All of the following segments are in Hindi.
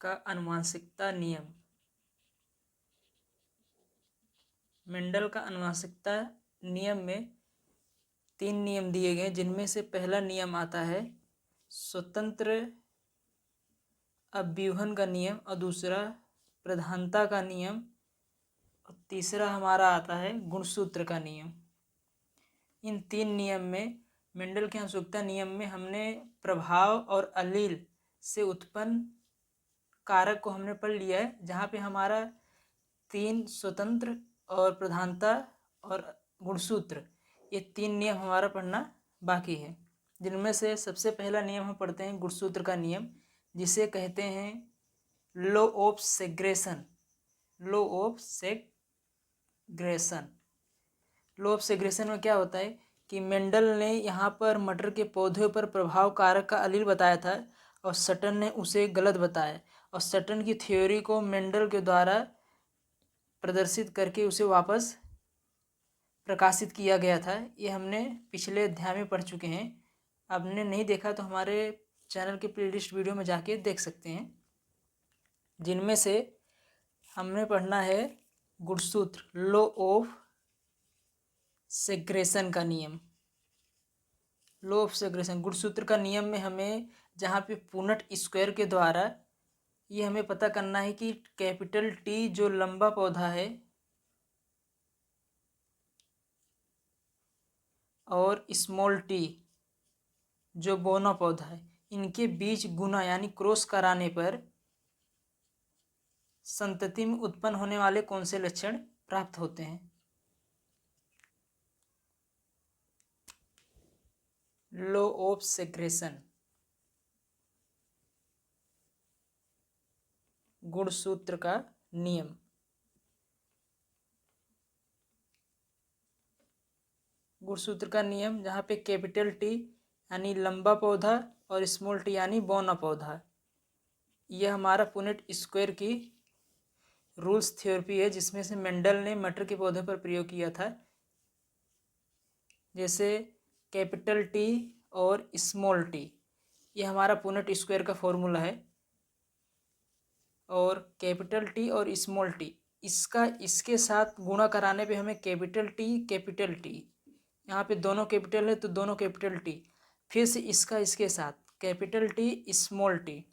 का आनुवंशिकता नियम। मेंडल का आनुवंशिकता नियम में 3 नियम दिए गए, जिनमें से पहला नियम आता है स्वतंत्र अव्यूहन का नियम, और दूसरा प्रधानता का नियम, और तीसरा हमारा आता है गुणसूत्र का नियम। इन 3 नियम में मेंडल के आनुवंशिकता नियम में हमने प्रभाव और अलील से उत्पन्न कारक को हमने पढ़ लिया है, जहाँ पे हमारा 3 स्वतंत्र और प्रधानता और गुणसूत्र, ये 3 नियम हमारा पढ़ना बाकी है, जिनमें से सबसे पहला नियम हम पढ़ते हैं गुणसूत्र का नियम, जिसे कहते हैं law of segregation. Law of segregation law of segregation में क्या होता है कि मेंडल ने यहाँ पर मटर के पौधे पर प्रभाव कारक का अलील बताया था, और सटन ने उसे गलत बताया, और सटन की थ्योरी को मेंडल के द्वारा प्रदर्शित करके उसे वापस प्रकाशित किया गया था। ये हमने पिछले अध्याय में पढ़ चुके हैं। आपने नहीं देखा तो हमारे चैनल के प्लेलिस्ट वीडियो में जाके देख सकते हैं, जिनमें से हमने पढ़ना है गुणसूत्र, लॉ ऑफ सेग्रेशन का नियम। लॉ ऑफ सेग्रेशन गुणसूत्र का नियम में हमें जहाँ पे पुनट स्क्वायर के द्वारा ये हमें पता करना है कि कैपिटल टी जो लंबा पौधा है और स्मॉल टी जो बौना पौधा है, इनके बीच गुना यानी क्रॉस कराने पर संतति में उत्पन्न होने वाले कौन से लक्षण प्राप्त होते हैं। लॉ ऑफ सेग्रेशन गुणसूत्र का नियम। गुणसूत्र का नियम जहाँ पे कैपिटल टी यानी लंबा पौधा और स्मॉल टी यानी बौना पौधा, यह हमारा पुनेट स्क्वायर की रूल्स थ्योरपी है, जिसमें से मेंडल ने मटर के पौधे पर प्रयोग किया था। जैसे कैपिटल टी और स्मॉल टी, ये हमारा पुनेट स्क्वायर का फॉर्मूला है, और कैपिटल टी और स्मॉल टी इसका इसके साथ गुणा कराने पे हमें कैपिटल टी, यहाँ पे दोनों कैपिटल है तो दोनों कैपिटल टी, फिर से इसका इसके साथ कैपिटल टी स्मॉल टी,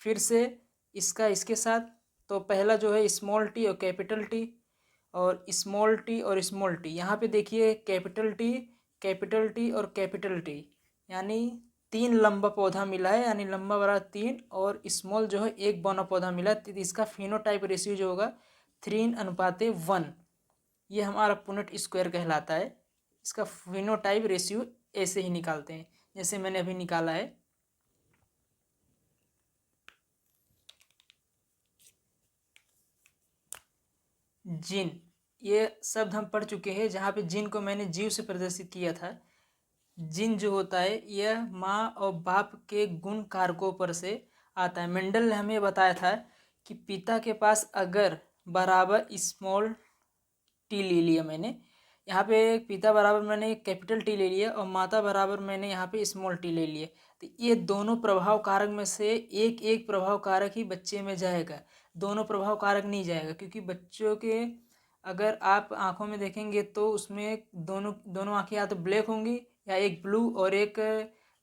फिर से इसका इसके साथ, तो पहला जो है स्मॉल टी और कैपिटल टी, और स्मॉल टी और स्मॉल टी। यहाँ पे देखिए कैपिटल टी और कैपिटल टी, यानी 3 लंबा पौधा मिला है, यानी लंबा बराबर 3 और स्मॉल जो है 1 बौना पौधा मिला है, तो इसका फिनोटाइप रेशियो जो होगा 3:1। ये हमारा पुनेट स्क्वायर कहलाता है। इसका फिनोटाइप रेशियो ऐसे ही निकालते हैं जैसे मैंने अभी निकाला है। जीन, ये शब्द हम पढ़ चुके हैं, जहाँ पे जीन को मैंने जीव से प्रदर्शित किया था। जीन जो होता है यह माँ और बाप के गुण कारकों पर से आता है। मेंडल ने हमें बताया था कि पिता के पास अगर बराबर स्मॉल टी ले लिया मैंने, यहाँ पे पिता बराबर मैंने कैपिटल टी ले लिया और माता बराबर मैंने यहाँ पे स्मॉल टी ले लिया, तो ये दोनों प्रभाव कारक में से एक एक प्रभाव कारक ही बच्चे में जाएगा, दोनों प्रभाव कारक नहीं जाएगा। क्योंकि बच्चों के अगर आप आँखों में देखेंगे तो उसमें दोनों दोनों आँखें या तो ब्लैक होंगी या एक ब्लू और एक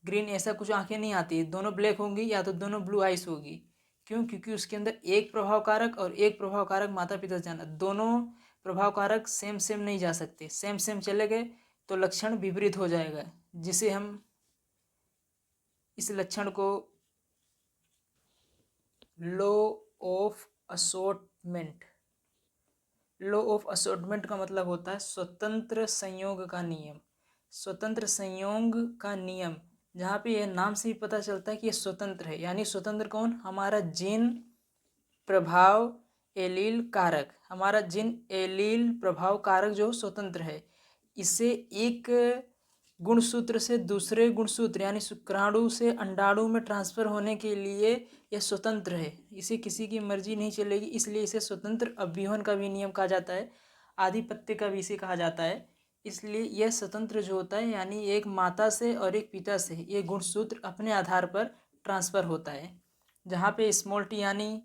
ग्रीन, ऐसा कुछ आँखें नहीं आती, दोनों ब्लैक होंगी या तो दोनों ब्लू आइस होगी। क्यों? क्योंकि उसके अंदर एक प्रभाव कारक और एक प्रभाव कारक माता पिता से जाना, दोनों प्रभाव कारक सेम सेम नहीं जा सकते। सेम सेम चले गए तो लक्षण विपरीत हो जाएगा, जिसे हम इस लक्षण को law of assortment, law of assortment का मतलब होता है स्वतंत्र संयोग का नियम। स्वतंत्र संयोग का नियम, जहाँ पे यह नाम से ही पता चलता है कि यह स्वतंत्र है, यानी स्वतंत्र कौन? हमारा जीन प्रभाव एलील कारक, हमारा जीन एलील प्रभाव कारक जो स्वतंत्र है, इसे एक गुणसूत्र से दूसरे गुणसूत्र यानी शुक्राणु से अंडाणु में ट्रांसफर होने के लिए यह स्वतंत्र है, इसे किसी की मर्जी नहीं चलेगी, इसलिए इसे स्वतंत्र अव्यूहन का भी नियम कहा जाता है, आधिपत्य का भी इसे कहा जाता है। इसलिए यह स्वतंत्र जो होता है, यानी एक माता से और एक पिता से ये गुणसूत्र अपने आधार पर ट्रांसफर होता है। जहाँ पे स्मॉल टी यानी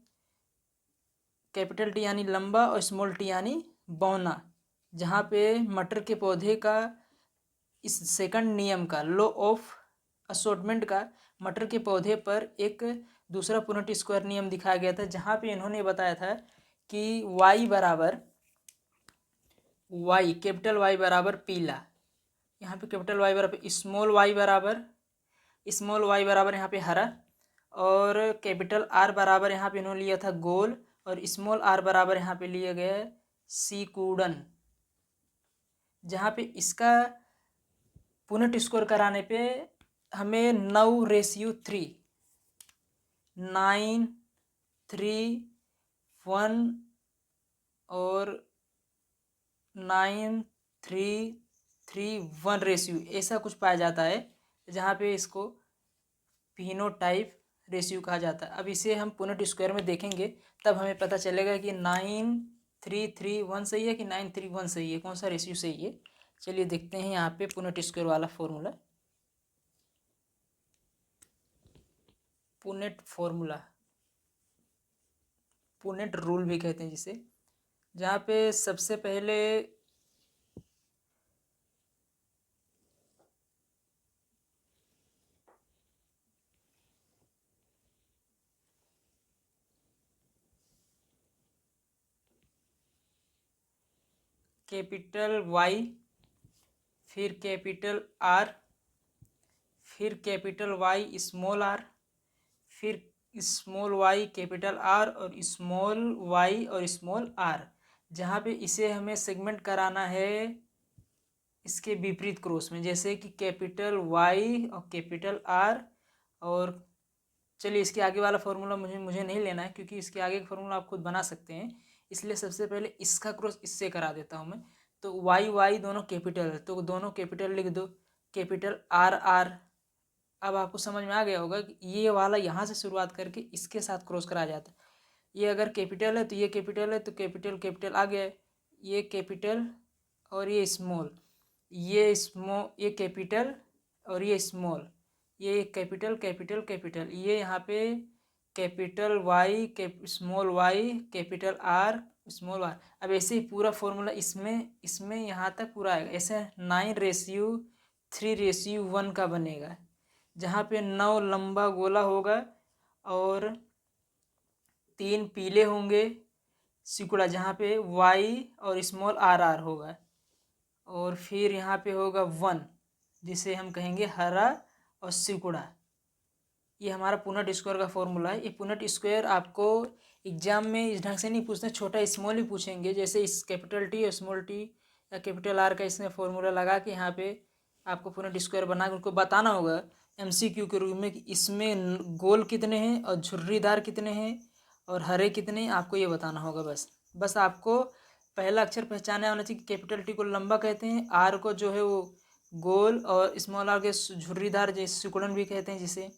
कैपिटल टी यानी लंबा और स्मॉल टी यानी बौना, जहाँ पे मटर के पौधे का इस सेकंड नियम का लॉ ऑफ असॉर्टमेंट का मटर के पौधे पर एक दूसरा पुनेट स्क्वायर नियम दिखाया गया था, जहाँ पे इन्होंने बताया था कि y बराबर y कैपिटल Y बराबर पीला, यहाँ पे कैपिटल Y बराबर स्मॉल y बराबर यहाँ पे हरा, और कैपिटल R बराबर यहाँ पे इन्होंने लिया था गोल, और स्मॉल r बराबर यहाँ पे लिया गया है सिकुड़न, जहाँ पे इसका पुनेट स्कोर कराने पे हमें 9:3 9 3 1 और 9 3 3 1 रेशियो ऐसा कुछ पाया जाता है, जहाँ पे इसको फिनोटाइप रेशियो कहा जाता है। अब इसे हम पुनेट स्क्वायर में देखेंगे तब हमें पता चलेगा कि 9:3 3 1 सही है कि 9:3 1 सही है, कौन सा रेशियो सही है। चलिए देखते हैं यहाँ पे पुनेट स्क्वायर वाला फॉर्मूला। पुनेट रूल भी कहते हैं जिसे, जहाँ पे सबसे पहले कैपिटल Y, फिर कैपिटल R, फिर कैपिटल Y स्मॉल r, फिर स्मॉल y कैपिटल R, और स्मॉल y और स्मॉल r, जहाँ पे इसे हमें सेगमेंट कराना है इसके विपरीत क्रॉस में, जैसे कि कैपिटल Y और कैपिटल R। और चलिए इसके आगे वाला फॉर्मूला मुझे नहीं लेना है, क्योंकि इसके आगे का फॉर्मूला आप खुद बना सकते हैं, इसलिए सबसे पहले इसका क्रॉस इससे करा देता हूँ मैं। तो y दोनों कैपिटल है तो दोनों कैपिटल लिख दो, कैपिटल R। अब आपको समझ में आ गया होगा कि ये वाला यहाँ से शुरुआत करके इसके साथ क्रॉस करा जाता है। ये अगर कैपिटल है तो ये कैपिटल है, तो कैपिटल आ गया है, ये कैपिटल और ये स्मॉल, ये कैपिटल और ये स्मॉल, ये कैपिटल, ये यहाँ पे capital small y capital R small r। अब ऐसे ही पूरा फॉर्मूला इसमें यहाँ तक पूरा आएगा, ऐसे 9:3:1 का बनेगा, जहाँ पे 9 लंबा गोला होगा और 3 पीले होंगे सिकुड़ा, जहाँ पे y और स्मॉल r होगा, और फिर यहाँ पे होगा 1 जिसे हम कहेंगे हरा और सिकुड़ा। ये हमारा पुनेट स्क्वायर का फॉर्मूला है। ये पुनेट स्क्वायर आपको एग्जाम में इस ढंग से नहीं पूछते, छोटा स्मॉल ही पूछेंगे, जैसे इस कैपिटल टी और स्मॉल टी या कैपिटल R का इसमें फॉर्मूला लगा के यहाँ पे आपको पुनेट स्क्वायर बना के उनको बताना होगा MCQ के रूप में कि इसमें गोल कितने हैं और झुर्रीदार कितने हैं और हरे कितने हैं, आपको ये बताना होगा। बस आपको पहला अक्षर पहचाने आना चाहिए। कैपिटल टी को लंबा कहते हैं, R को जो है वो गोल, और स्मॉल r के झुर्रीदार जैसे सिकुड़न भी कहते हैं, जिसे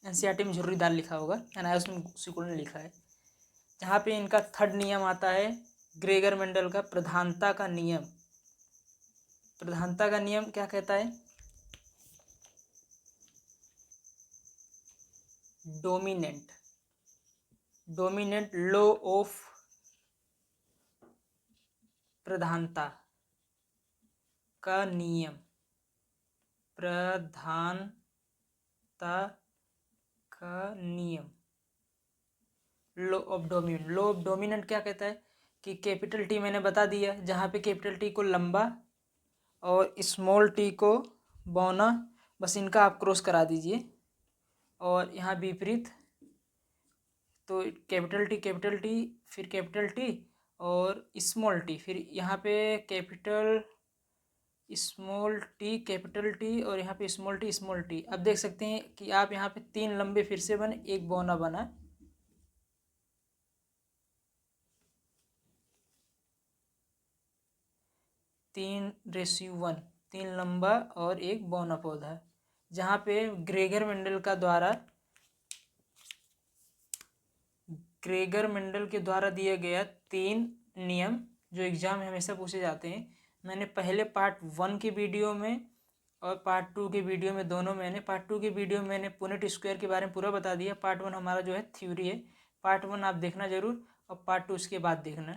NCERT में झुर्रीदार लिखा होगा, NIOS में सिकुड़न लिखा है। जहाँ पे इनका थर्ड नियम आता है ग्रेगर मेंडल का प्रधानता का नियम। प्रधानता का नियम क्या कहता है? डोमिनेंट लॉ ऑफ प्रधानता का नियम, प्रधानता का नियम, लॉ ऑफ डोमिनेंट क्या कहता है कि कैपिटल टी मैंने बता दिया, जहाँ पे कैपिटल टी को लंबा और स्मॉल टी को बौना, बस इनका आप क्रॉस करा दीजिए, और यहाँ विपरीत, तो कैपिटल टी फिर कैपिटल टी और स्मॉल टी, फिर यहाँ पे capital small T capital T और यहाँ पे स्मॉल टी। अब देख सकते हैं कि आप यहाँ पे 3 लंबे फिर से बने, एक बौना बना, 3:1, 3 लंबा और एक बौना पौधा, जहाँ पे ग्रेगर मेंडल के द्वारा दिया गया 3 नियम जो एग्जाम में हमेशा पूछे जाते हैं। मैंने पहले पार्ट 1 के वीडियो में और पार्ट 2 के वीडियो में दोनों मैंने पार्ट 2 के वीडियो में मैंने पुनेट स्क्वायर के बारे में पूरा बता दिया। पार्ट 1 हमारा जो है थ्योरी है। पार्ट 1 आप देखना ज़रूर और पार्ट 2 उसके बाद देखना,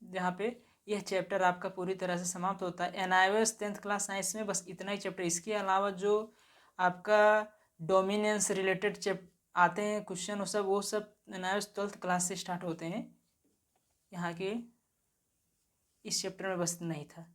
जहाँ पे यह चैप्टर आपका पूरी तरह से समाप्त होता है। NIOS 10th क्लास साइंस में बस इतना ही चैप्टर। इसके अलावा जो आपका डोमिनेंस रिलेटेड आते हैं क्वेश्चन, वो सब NIOS 12th क्लास से स्टार्ट होते हैं। यहाँ के इस चैप्टर में बस इतना ही था।